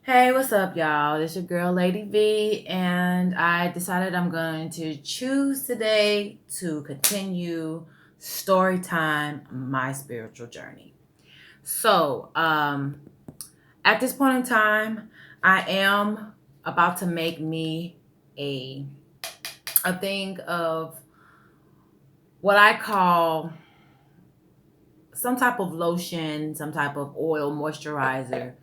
Hey, what's up, y'all? This your girl, Lady V, and I decided I'm going to choose today to continue story time, my spiritual journey. So, at this point in time, I am about to make me a a thing of what I call some type of lotion, some type of oil moisturizer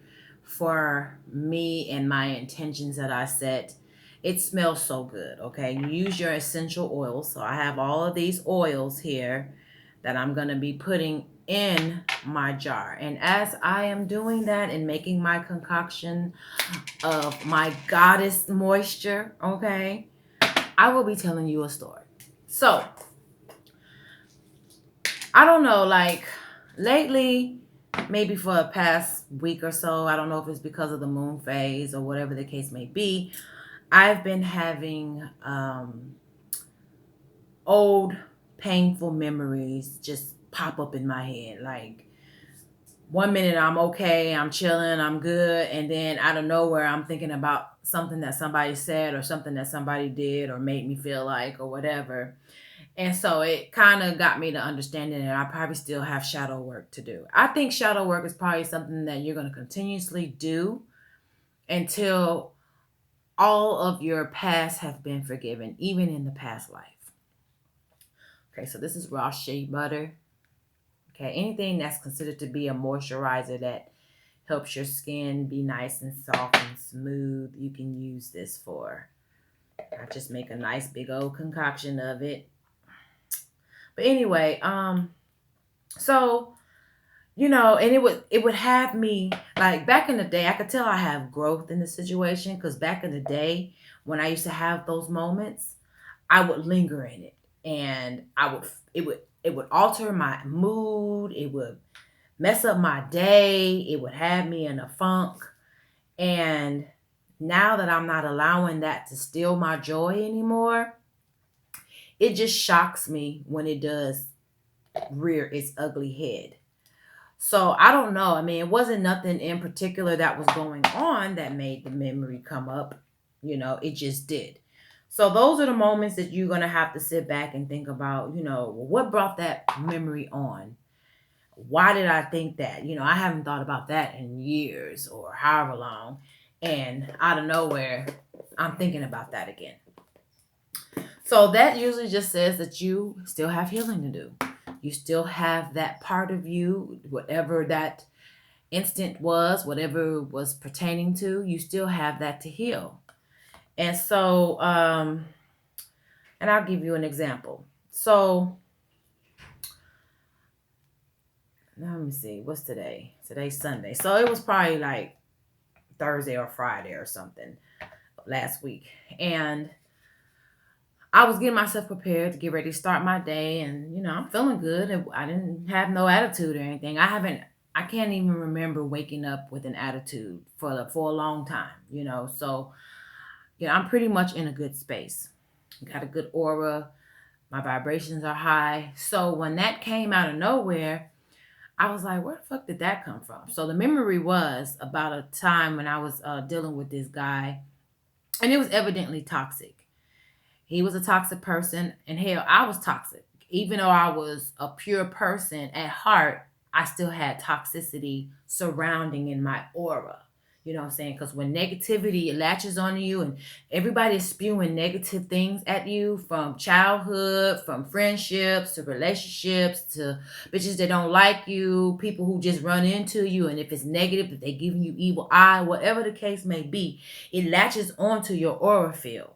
for me and my intentions that I set. It smells so good, okay? You use your essential oils. So I have all of these oils here that I'm going to be putting in my jar. And as I am doing that and making my concoction of my goddess moisture, okay, I will be telling you a story. So, I don't know, like lately, maybe for the past week or so, I don't know if it's because of the moon phase or whatever the case may be, I've been having old painful memories just pop up in my head. Like one minute I'm okay, I'm chilling, I'm good, and then out of nowhere I'm thinking about something that somebody said or something that somebody did or made me feel like or whatever. And so it kind of got me to understanding that I probably still have shadow work to do. I think shadow work is probably something that you're going to continuously do until all of your past have been forgiven, even in the past life. Okay, so this is raw shea butter. Okay, anything that's considered to be a moisturizer that helps your skin be nice and soft and smooth, you can use this for. I just make a nice big old concoction of it. But anyway, so and it would have me like back in the day. I could tell I have growth in the situation because back in the day when I used to have those moments, I would linger in it, and it would alter my mood. It would mess up my day. It would have me in a funk. And now that I'm not allowing that to steal my joy anymore, it just shocks me when it does rear its ugly head. So I don't know. I mean, it wasn't nothing in particular that was going on that made the memory come up. It just did. So those are the moments that you're going to have to sit back and think about, well, what brought that memory on? Why did I think that? I haven't thought about that in years or however long. And out of nowhere, I'm thinking about that again. So that usually just says that you still have healing to do. You still have that part of you, whatever that instant was, whatever was pertaining to, you still have that to heal. And so, and I'll give you an example. So, let me see, what's today? Today's Sunday. So it was probably like Thursday or Friday or something last week. And I was getting myself prepared to get ready to start my day, and I'm feeling good. I didn't have no attitude or anything. I can't even remember waking up with an attitude for a long time. So I'm pretty much in a good space. Got a good aura. My vibrations are high. So when that came out of nowhere, I was like, where the fuck did that come from? So the memory was about a time when I was dealing with this guy, and it was evidently toxic. He was a toxic person, and hell, I was toxic. Even though I was a pure person at heart, I still had toxicity surrounding in my aura. You know what I'm saying? Because when negativity latches on you and everybody's spewing negative things at you from childhood, from friendships to relationships to bitches that don't like you, people who just run into you, and if it's negative, that they giving you evil eye, whatever the case may be, it latches onto your aura field.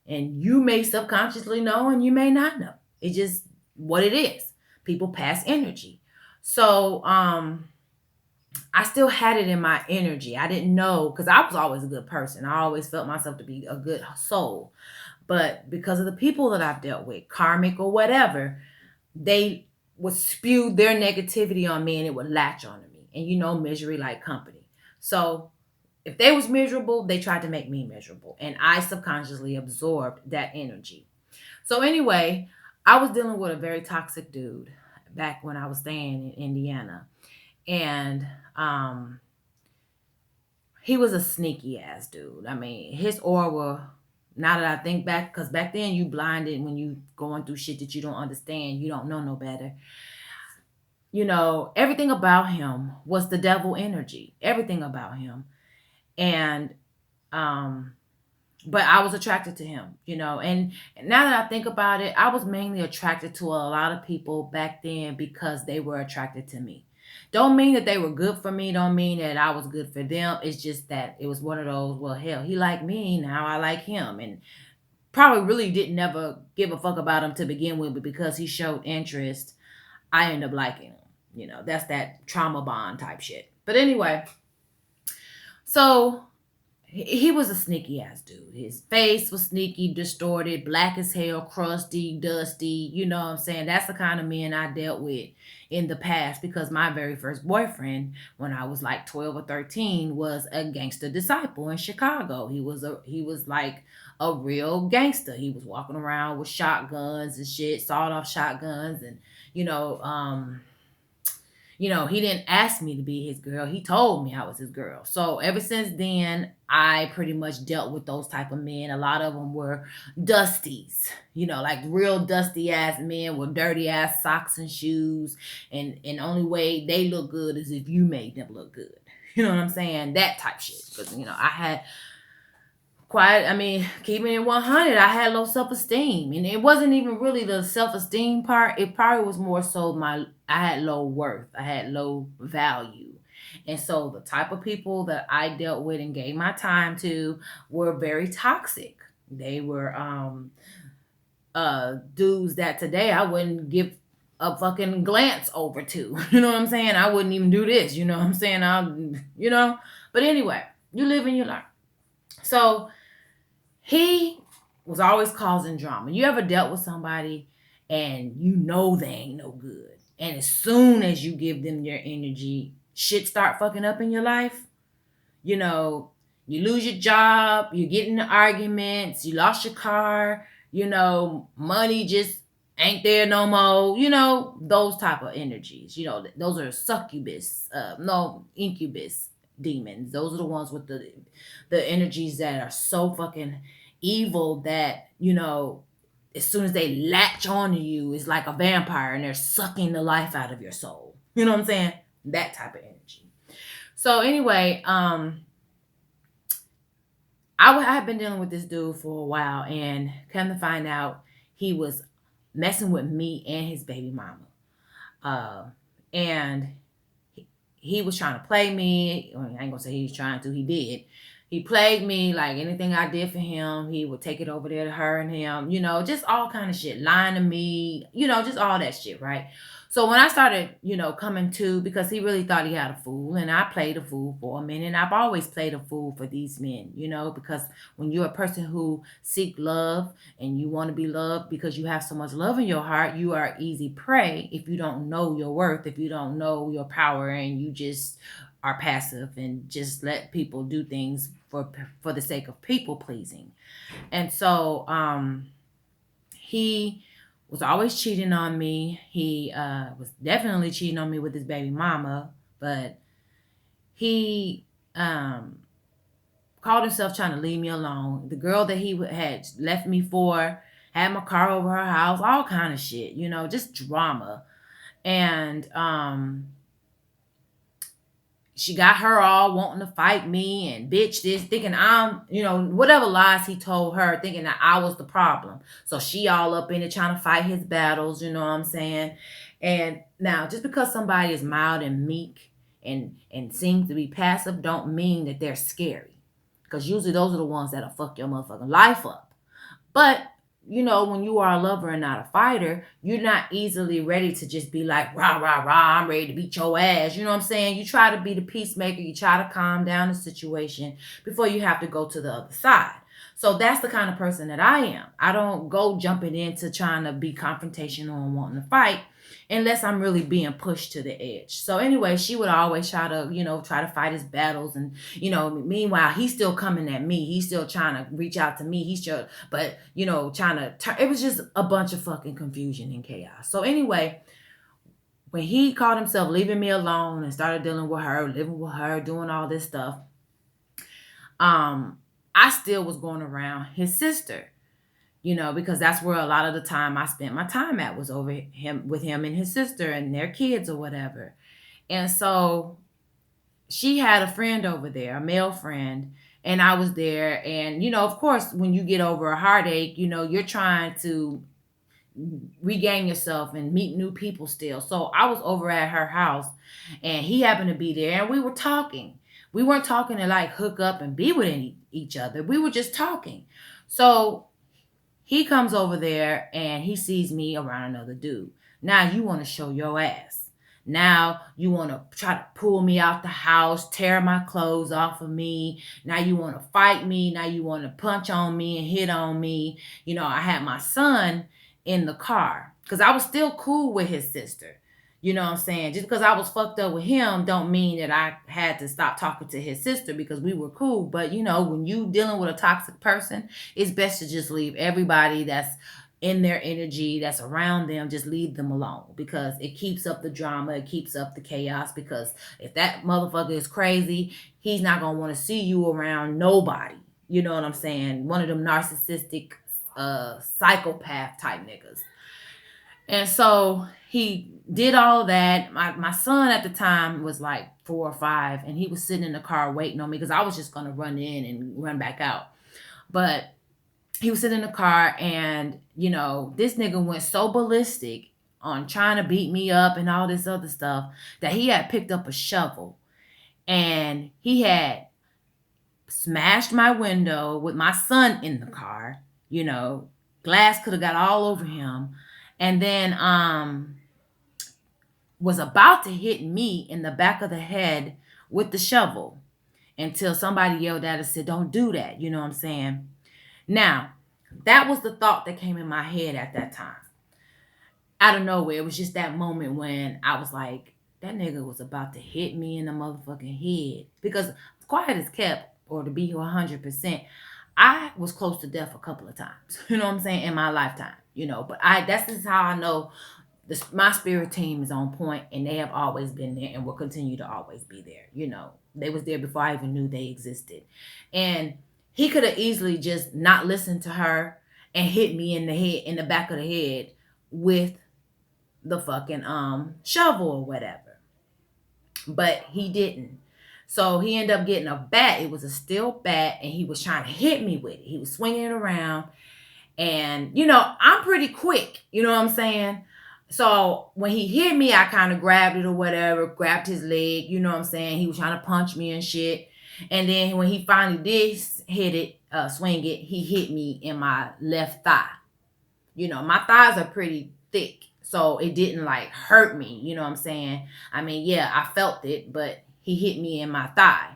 And you may subconsciously know and you may not know. It's just what it is. People pass energy. So I still had it in my energy. I didn't know because I was always a good person. I always felt myself to be a good soul. But because of the people that I've dealt with, karmic or whatever, they would spew their negativity on me and it would latch onto me. And misery like company. So if they was miserable, they tried to make me miserable. And I subconsciously absorbed that energy. So anyway, I was dealing with a very toxic dude back when I was staying in Indiana. And he was a sneaky ass dude. I mean, his aura, now that I think back, because back then you blinded when you going through shit that you don't understand, you don't know no better. Everything about him was the devil energy. Everything about him. And um but I was attracted to him, and now that I think about it, I was mainly attracted to a lot of people back then because they were attracted to me. Don't mean that they were good for me, don't mean that I was good for them. It's just that it was one of those, well, hell, he liked me, now I like him. And probably really didn't never give a fuck about him to begin with, but because he showed interest, I ended up liking him. That's that trauma bond type shit. But anyway, so he was a sneaky ass dude. His face was sneaky, distorted, black as hell, crusty, dusty. You know what I'm saying? That's the kind of men I dealt with in the past, because my very first boyfriend, when I was like 12 or 13, was a gangster disciple in Chicago. He was like a real gangster. He was walking around with shotguns and shit, sawed off shotguns, and you know, um he didn't ask me to be his girl. He told me I was his girl. So ever since then, I pretty much dealt with those type of men. A lot of them were dusties, like real dusty ass men with dirty ass socks and shoes. And only way they look good is if you made them look good. You know what I'm saying? That type shit. Because, I had keeping it 100, I had low self-esteem. And it wasn't even really the self-esteem part. It probably was more so I had low worth. I had low value. And so the type of people that I dealt with and gave my time to were very toxic. They were dudes that today I wouldn't give a fucking glance over to. You know what I'm saying? I wouldn't even do this. You know what I'm saying? But anyway, you live and you learn. So he was always causing drama. You ever dealt with somebody and they ain't no good, and as soon as you give them your energy, shit start fucking up in your life? You lose your job, you get into arguments, you lost your car, money just ain't there no more, those type of energies. Those are succubus, no, incubus demons. Those are the ones with the energies that are so fucking evil that, as soon as they latch onto you, it's like a vampire and they're sucking the life out of your soul. You know what I'm saying? That type of energy. So anyway, I had been dealing with this dude for a while, and come to find out, he was messing with me and his baby mama. And he was trying to play me. I ain't gonna say he was trying to, he did. He played me. Like anything I did for him, he would take it over there to her and him, just all kind of shit, lying to me, just all that shit, right? So when I started, coming to, because he really thought he had a fool, and I played a fool for a minute, and I've always played a fool for these men, because when you're a person who seek love and you want to be loved because you have so much love in your heart, you are easy prey if you don't know your worth, if you don't know your power, and you just are passive and just let people do things for the sake of people pleasing. And so he was always cheating on me. He was definitely cheating on me with his baby mama, but he called himself trying to leave me alone. The girl that he had left me for had my car over her house, all kind of shit, just drama. And she got her all wanting to fight me and bitch this, thinking I'm, whatever lies he told her, thinking that I was the problem. So she all up in it trying to fight his battles, you know what I'm saying? And now, just because somebody is mild and meek and seems to be passive, don't mean that they're scary. Because usually those are the ones that'll fuck your motherfucking life up. But when you are a lover and not a fighter, you're not easily ready to just be like, rah, rah, rah, I'm ready to beat your ass. You know what I'm saying? You try to be the peacemaker. You try to calm down the situation before you have to go to the other side. So that's the kind of person that I am. I don't go jumping into trying to be confrontational and wanting to fight unless I'm really being pushed to the edge. So anyway, she would always try to fight his battles. And, meanwhile, he's still coming at me. He's still trying to reach out to me. It was just a bunch of fucking confusion and chaos. So anyway, when he called himself leaving me alone and started dealing with her, living with her, doing all this stuff, um, I still was going around his sister, because that's where a lot of the time I spent my time at, was over him, with him and his sister and their kids or whatever. And so she had a friend over there, a male friend, and I was there. And, of course, when you get over a heartache, you're trying to regain yourself and meet new people still. So I was over at her house and he happened to be there and we were talking. We weren't talking to like hook up and be with each other. We were just talking. So he comes over there and he sees me around another dude. Now you want to show your ass. Now you want to try to pull me out the house, tear my clothes off of me. Now you want to fight me. Now you want to punch on me and hit on me. I had my son in the car because I was still cool with his sister. You know what I'm saying? Just because I was fucked up with him don't mean that I had to stop talking to his sister, because we were cool. But when you dealing with a toxic person, it's best to just leave everybody that's in their energy, that's around them, just leave them alone, because it keeps up the drama, it keeps up the chaos. Because if that motherfucker is crazy, he's not gonna want to see you around nobody. You know what I'm saying? One of them narcissistic psychopath type niggas. And so he did all that. My son at the time was like 4 or 5, and he was sitting in the car waiting on me because I was just going to run in and run back out. But he was sitting in the car, and, this nigga went so ballistic on trying to beat me up and all this other stuff that he had picked up a shovel and he had smashed my window with my son in the car. Glass could have got all over him. And then was about to hit me in the back of the head with the shovel, until somebody yelled at us, said, "Don't do that." You know what I'm saying? Now, that was the thought that came in my head at that time. Out of nowhere, it was just that moment when I was like, that nigga was about to hit me in the motherfucking head. Because quiet as kept, or to be 100%, I was close to death a couple of times, you know what I'm saying, in my lifetime, but that's just how I know my spirit team is on point, and they have always been there and will continue to always be there. They was there before I even knew they existed. And he could have easily just not listened to her and hit me in the head, in the back of the head, with the fucking shovel or whatever. But he didn't. So he ended up getting a bat. It was a steel bat, and he was trying to hit me with it. He was swinging it around. And, I'm pretty quick. You know what I'm saying? So when he hit me, I kind of grabbed it or whatever, grabbed his leg. You know what I'm saying? He was trying to punch me and shit. And then when he finally did swing it, he hit me in my left thigh. My thighs are pretty thick, so it didn't like hurt me. You know what I'm saying? I mean, yeah, I felt it, but he hit me in my thigh.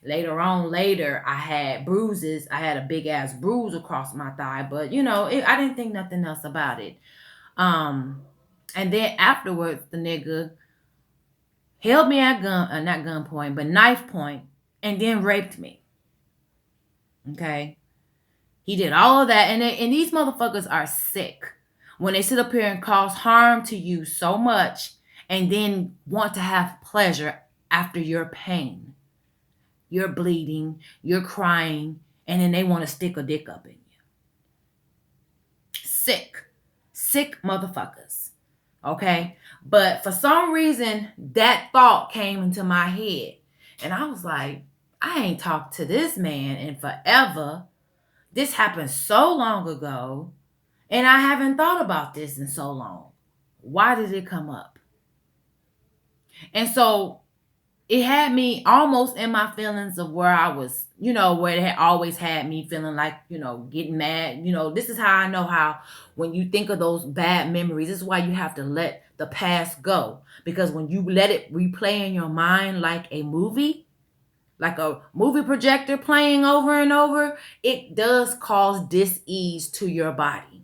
Later, I had bruises. I had a big ass bruise across my thigh, but I didn't think nothing else about it. And then afterwards, the nigga held me at not gunpoint, but knife point, and then raped me. Okay. He did all of that, and these motherfuckers are sick when they sit up here and cause harm to you so much, and then want to have pleasure after your pain. You're bleeding, you're crying, and then they want to stick a dick up in you. Sick motherfuckers. Okay? But for some reason, that thought came into my head, and I was like, I ain't talked to this man in forever. This happened so long ago, and I haven't thought about this in so long. Why did it come up? And so it had me almost in my feelings of where I was, where it had always had me feeling like, getting mad. This is how I know how when you think of those bad memories, this is why you have to let the past go. Because when you let it replay in your mind like a movie, like a movie projector playing over and over, it does cause dis-ease to your body.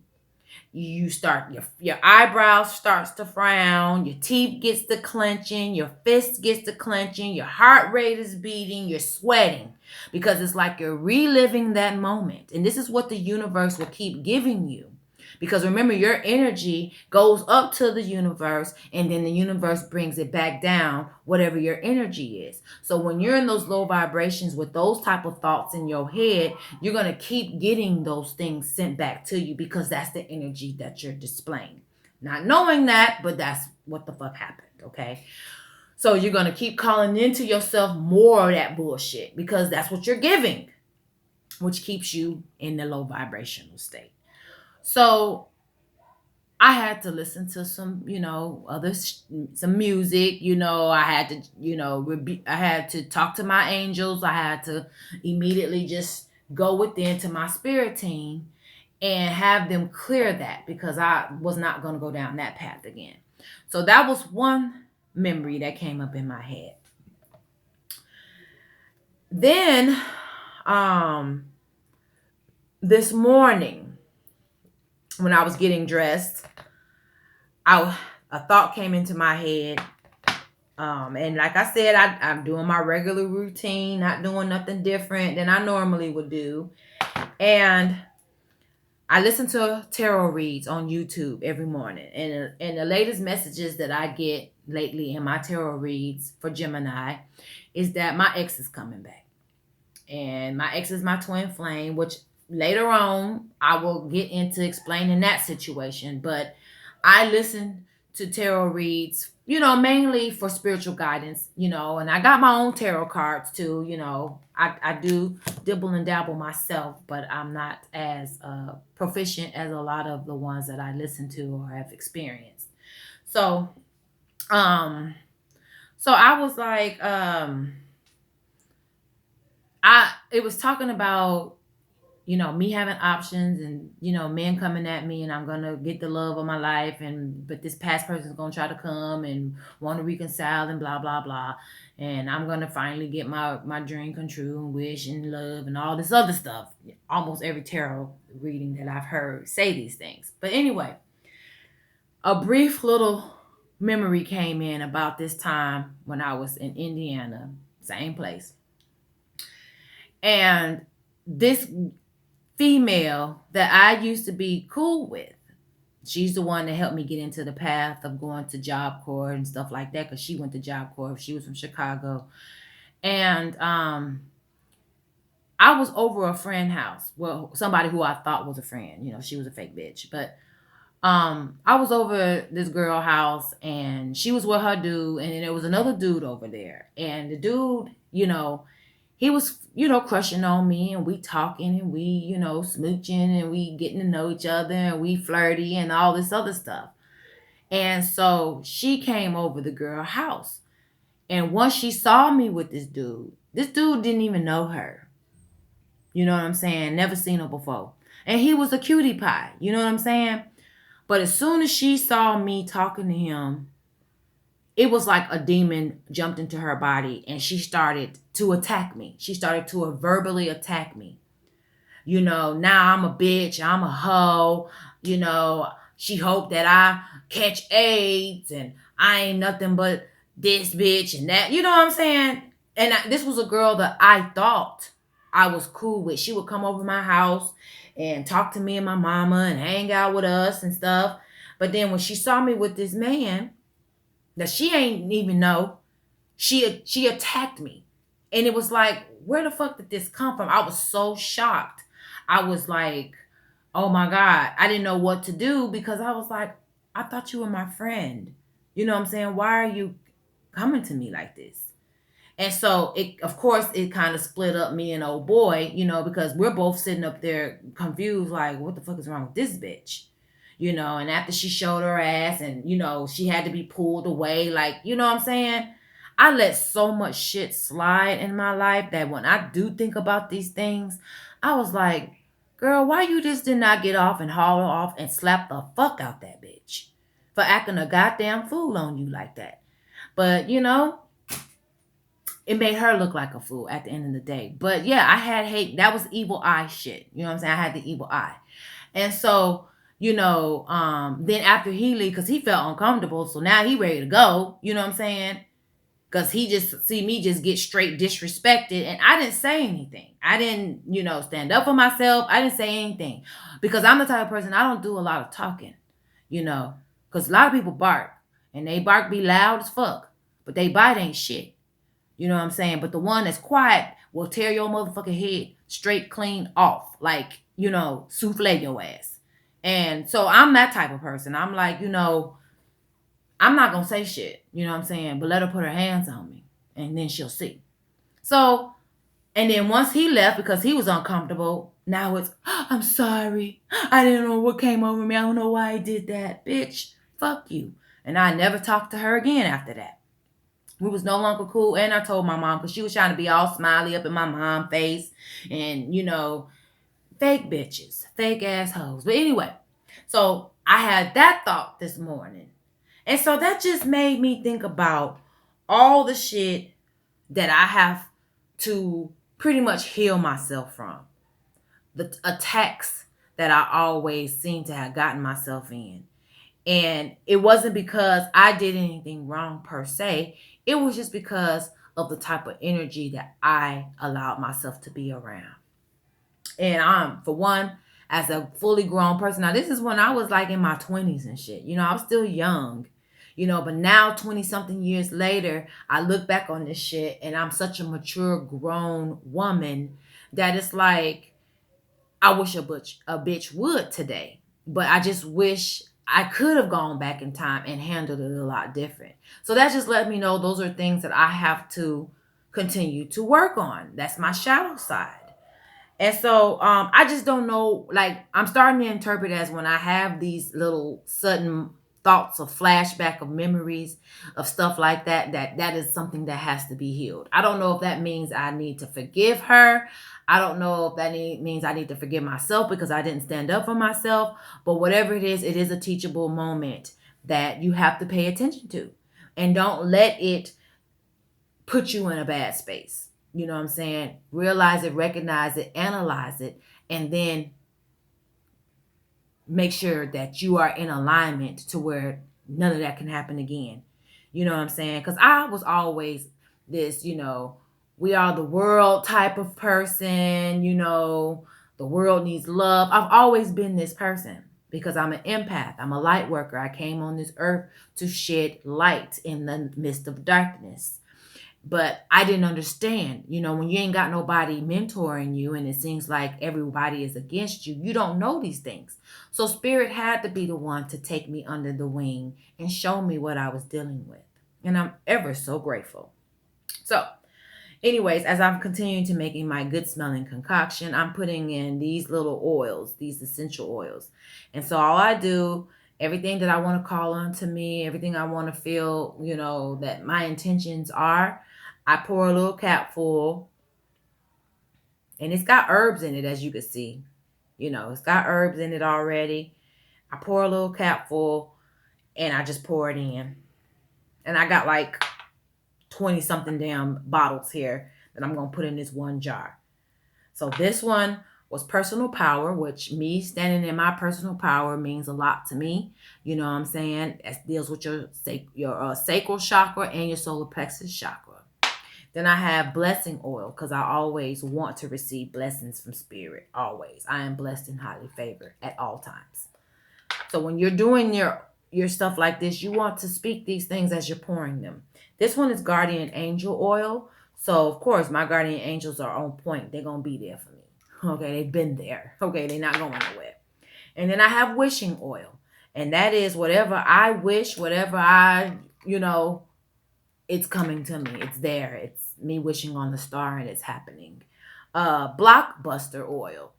You start, your eyebrows starts to frown, your teeth gets to clenching, your fist gets to clenching, your heart rate is beating, you're sweating, because it's like you're reliving that moment. And this is what the universe will keep giving you. Because remember, your energy goes up to the universe, and then the universe brings it back down, whatever your energy is. So when you're in those low vibrations with those type of thoughts in your head, you're going to keep getting those things sent back to you, because that's the energy that you're displaying. Not knowing that, but that's what the fuck happened, okay? So you're going to keep calling into yourself more of that bullshit, because that's what you're giving, which keeps you in the low vibrational state. So I had to listen to some, some music. I had to, I had to talk to my angels. I had to immediately just go within to my spirit team and have them clear that, because I was not going to go down that path again. So that was one memory that came up in my head. Then, this morning, when I was getting dressed, a thought came into my head. And like I said, I'm doing my regular routine, not doing nothing different than I normally would do. And I listen to tarot reads on YouTube every morning. And the latest messages that I get lately in my tarot reads for Gemini is that my ex is coming back. And my ex is my twin flame, which later on I will get into explaining that situation. But I listen to tarot reads, mainly for spiritual guidance, and I got my own tarot cards too. I do dibble and dabble myself, but I'm not as proficient as a lot of the ones that I listen to or have experienced. So, I was like, it was talking about, me having options, and, men coming at me, and I'm going to get the love of my life, but this past person's going to try to come and want to reconcile and blah, blah, blah. And I'm going to finally get my dream come true and wish and love and all this other stuff. Almost every tarot reading that I've heard say these things. But anyway, a brief little memory came in about this time when I was in Indiana, same place. And this female that I used to be cool with, she's the one that helped me get into the path of going to Job Corps and stuff like that, because she went to Job Corps. She was from Chicago. And I was over a friend's house. Well, somebody who I thought was a friend. She was a fake bitch. But I was over this girl house, and she was with her dude, and then there was another dude over there. And the dude, he was, crushing on me, and we talking, and we, smooching, and we getting to know each other, and we flirty and all this other stuff. And so she came over the girl house. And once she saw me with this dude didn't even know her. You know what I'm saying? Never seen her before. And he was a cutie pie. You know what I'm saying? But as soon as she saw me talking to him, it was like a demon jumped into her body, and she started to attack me. She started to verbally attack me. Now I'm a bitch. I'm a hoe. She hoped that I catch AIDS, and I ain't nothing but this bitch and that. You know what I'm saying? And this was a girl that I thought I was cool with. She would come over my house and talk to me and my mama and hang out with us and stuff. But then when she saw me with this man that she ain't even know, she attacked me. And it was like, where the fuck did this come from? I was so shocked. I was like, oh my God. I didn't know what to do, because I was like, I thought you were my friend. You know what I'm saying? Why are you coming to me like this? And so of course it kind of split up me and old boy, because we're both sitting up there confused, like, what the fuck is wrong with this bitch? And after she showed her ass, and, she had to be pulled away, like, you know what I'm saying? I let so much shit slide in my life that when I do think about these things, I was like, girl, why you just did not get off and haul her off and slap the fuck out that bitch for acting a goddamn fool on you like that? But, it made her look like a fool at the end of the day. But yeah, I had hate. That was evil eye shit. You know what I'm saying? I had the evil eye. And so, then after he leave, because he felt uncomfortable, so now he ready to go. You know what I'm saying? Because he just see me just get straight disrespected, and I didn't say anything. I didn't, stand up for myself. I didn't say anything because I'm the type of person, I don't do a lot of talking, because a lot of people bark, and they bark be loud as fuck, but they bite ain't shit. You know what I'm saying? But the one that's quiet will tear your motherfucking head straight clean off, like, souffle your ass. And so I'm that type of person. I'm like, I'm not gonna say shit, you know what I'm saying? But let her put her hands on me, and then she'll see. So, and then once he left because he was uncomfortable, now it's, I'm sorry. I didn't know what came over me. I don't know why I did that. Bitch, fuck you. And I never talked to her again after that. We was no longer cool. And I told my mom, because she was trying to be all smiley up in my mom's face. And, fake bitches, fake assholes. But anyway, so I had that thought this morning. And so that just made me think about all the shit that I have to pretty much heal myself from. The attacks that I always seem to have gotten myself in. And it wasn't because I did anything wrong per se. It was just because of the type of energy that I allowed myself to be around. And for one, as a fully grown person, now this is when I was like in my 20s and shit. I was still young, but now 20 something years later, I look back on this shit and I'm such a mature, grown woman that it's like, I wish a bitch would today. But I just wish I could have gone back in time and handled it a lot different. So that just let me know those are things that I have to continue to work on. That's my shadow side. And so I just don't know, like, I'm starting to interpret as when I have these little sudden thoughts of flashback of memories of stuff like that, that is something that has to be healed. I don't know if that means I need to forgive her. I don't know if that means I need to forgive myself because I didn't stand up for myself. But whatever it is a teachable moment that you have to pay attention to. And don't let it put you in a bad space. You know what I'm saying? Realize it, recognize it, analyze it, and then make sure that you are in alignment to where none of that can happen again. You know what I'm saying? Because I was always this, we are the world type of person, the world needs love. I've always been this person because I'm an empath. I'm a light worker. I came on this earth to shed light in the midst of darkness. But I didn't understand, when you ain't got nobody mentoring you and it seems like everybody is against you, you don't know these things. So Spirit had to be the one to take me under the wing and show me what I was dealing with. And I'm ever so grateful. So anyways, as I'm continuing to making my good smelling concoction, I'm putting in these little oils, these essential oils. And so all I do, everything that I want to call on to me, everything I want to feel, that my intentions are, I pour a little cap full, and it's got herbs in it, as you can see. It's got herbs in it already. I pour a little cap full, and I just pour it in. And I got like 20 something damn bottles here that I'm going to put in this one jar. So this one was personal power, which me standing in my personal power means a lot to me. You know what I'm saying? It deals with your sacral chakra and your solar plexus chakra. Then I have blessing oil because I always want to receive blessings from Spirit. Always. I am blessed and highly favored at all times. So when you're doing your stuff like this, you want to speak these things as you're pouring them. This one is guardian angel oil. So, of course, my guardian angels are on point. They're going to be there for me. Okay, they've been there. Okay, they're not going nowhere. And then I have wishing oil. And that is whatever I wish, whatever I, it's coming to me. It's there. It's me wishing on the star and it's happening. Blockbuster oil.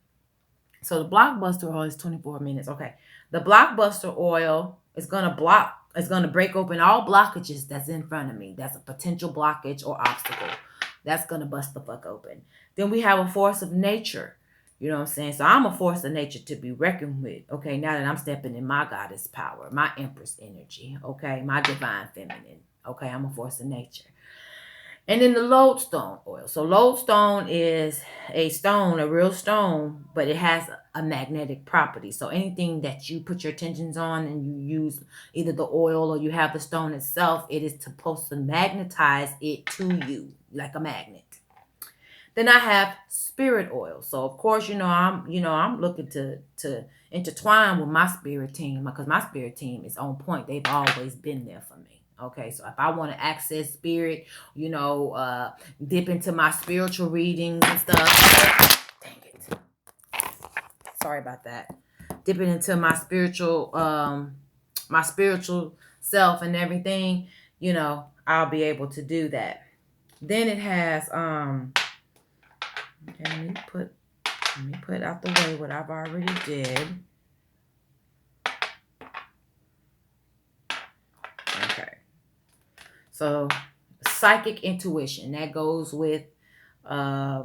So the blockbuster oil is 24 minutes. Okay. The blockbuster oil is going to break open all blockages that's in front of me. That's a potential blockage or obstacle. That's going to bust the fuck open. Then we have a force of nature. You know what I'm saying? So I'm a force of nature to be reckoned with. Okay. Now that I'm stepping in my goddess power, my empress energy. Okay. My divine feminine. Okay, I'm a force of nature. And then the lodestone oil. So lodestone is a stone, a real stone, but it has a magnetic property. So anything that you put your attentions on and you use either the oil or you have the stone itself, it is supposed to magnetize it to you like a magnet. Then I have spirit oil. So of course, I'm looking to intertwine with my spirit team because my spirit team is on point. They've always been there for me. Okay, so if I want to access spirit, dip into my spiritual readings and stuff. Dang it. Sorry about that. Dipping into my spiritual self and everything, I'll be able to do that. Then it has okay, let me put out the way what I've already did. Okay. So psychic intuition, that goes with uh,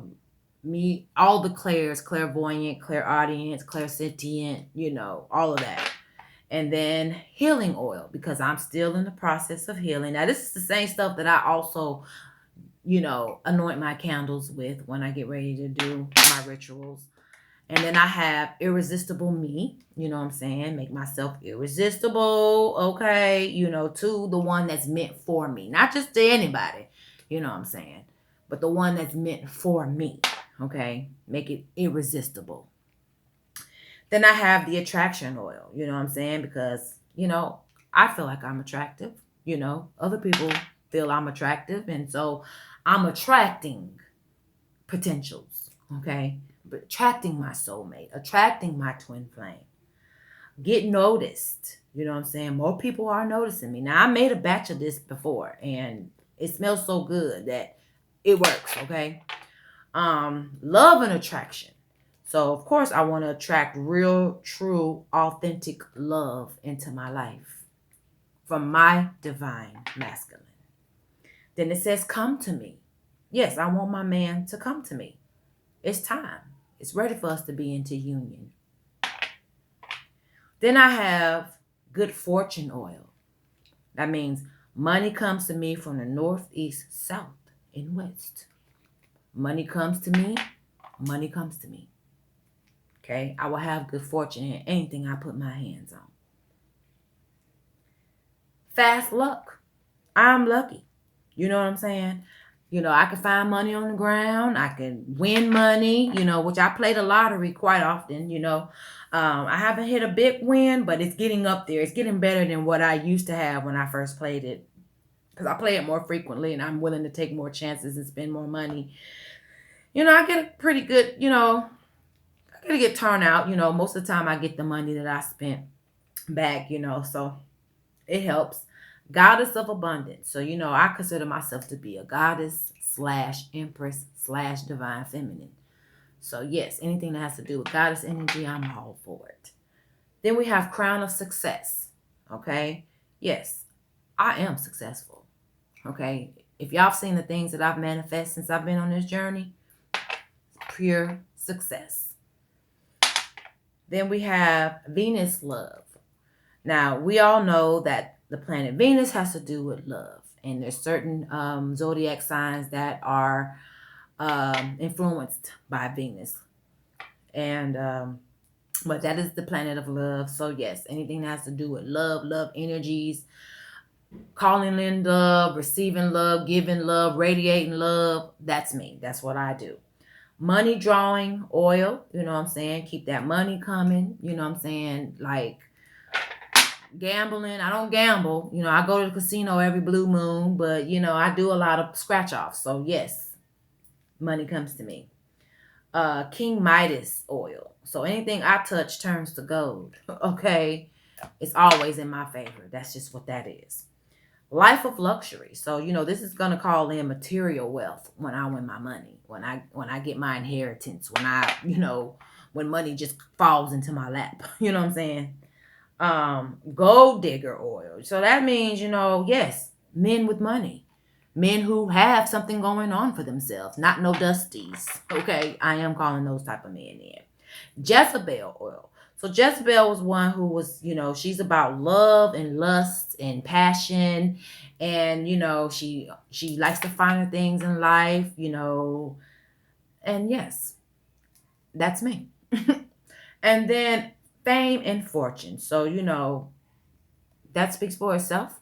me, all the clairs, clairvoyant, clairaudience, clairsentient, all of that. And then healing oil, because I'm still in the process of healing. Now, this is the same stuff that I also, anoint my candles with when I get ready to do my rituals. And then I have irresistible me, you know what I'm saying? Make myself irresistible, okay, to the one that's meant for me. Not just to anybody, you know what I'm saying? But the one that's meant for me, okay? Make it irresistible. Then I have the attraction oil, you know what I'm saying? Because, I feel like I'm attractive, other people feel I'm attractive. And so I'm attracting potentials, okay? But attracting my soulmate, attracting my twin flame. Get noticed, you know what I'm saying? More people are noticing me. Now, I made a batch of this before, and it smells so good that it works, okay? Love and attraction. So, of course, I want to attract real, true, authentic love into my life from my divine masculine. Then it says, come to me. Yes, I want my man to come to me. It's time. It's ready for us to be into union. Then I have good fortune oil. That means money comes to me from the north, east, south, and west. Money comes to me. Money comes to me. Okay? I will have good fortune in anything I put my hands on. Fast luck. I'm lucky. You know what I'm saying? I can find money on the ground. I can win money, which I play the lottery quite often, I haven't hit a big win, but it's getting up there. It's getting better than what I used to have when I first played it. Because I play it more frequently and I'm willing to take more chances and spend more money. I get a pretty good, I get a good turnout. Most of the time I get the money that I spent back, so it helps. Goddess of abundance. So, I consider myself to be a goddess / empress / divine feminine. So, yes, anything that has to do with goddess energy, I'm all for it. Then we have crown of success. Okay. Yes, I am successful. Okay. If y'all have seen the things that I've manifested since I've been on this journey, pure success. Then we have Venus love. Now, we all know that the planet Venus has to do with love. And there's certain zodiac signs that are influenced by Venus. And but that is the planet of love. So yes, anything that has to do with love energies, calling in love, receiving love, giving love, radiating love, that's me. That's what I do. Money drawing oil, you know what I'm saying? Keep that money coming, you know what I'm saying? Like gambling, I don't gamble. I go to the casino every blue moon, but I do a lot of scratch offs. So yes, money comes to me. King Midas oil. So anything I touch turns to gold. Okay. It's always in my favor. That's just what that is. Life of luxury. So, this is gonna call in material wealth when I win my money. When I get my inheritance. When money just falls into my lap. You know what I'm saying? Gold digger oil. So that means, yes, men with money. Men who have something going on for themselves, not no dusties. Okay, I am calling those type of men in. Jezebel oil. So Jezebel was one who was, she's about love and lust and passion, and she likes the finer things in life. And yes, that's me. And then fame and fortune. So, that speaks for itself.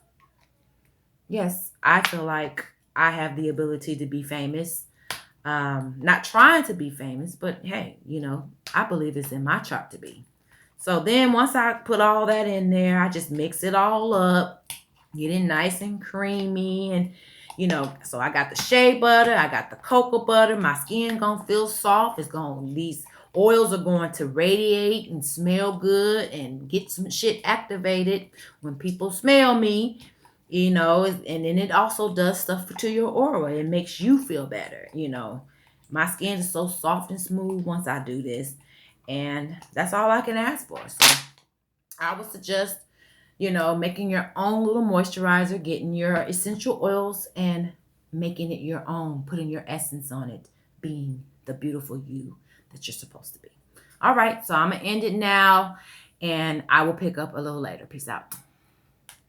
Yes, I feel like I have the ability to be famous. Not trying to be famous, but hey, I believe it's in my chart to be. So then once I put all that in there, I just mix it all up, get it nice and creamy. And, so I got the shea butter, I got the cocoa butter. My skin gonna feel soft. These oils are going to radiate and smell good and get some shit activated when people smell me. And then it also does stuff to your aura. It makes you feel better. My skin is so soft and smooth once I do this. And that's all I can ask for. So I would suggest, making your own little moisturizer, getting your essential oils and making it your own, putting your essence on it, being the beautiful you that you're supposed to be. All right, so I'm going to end it now and I will pick up a little later. Peace out.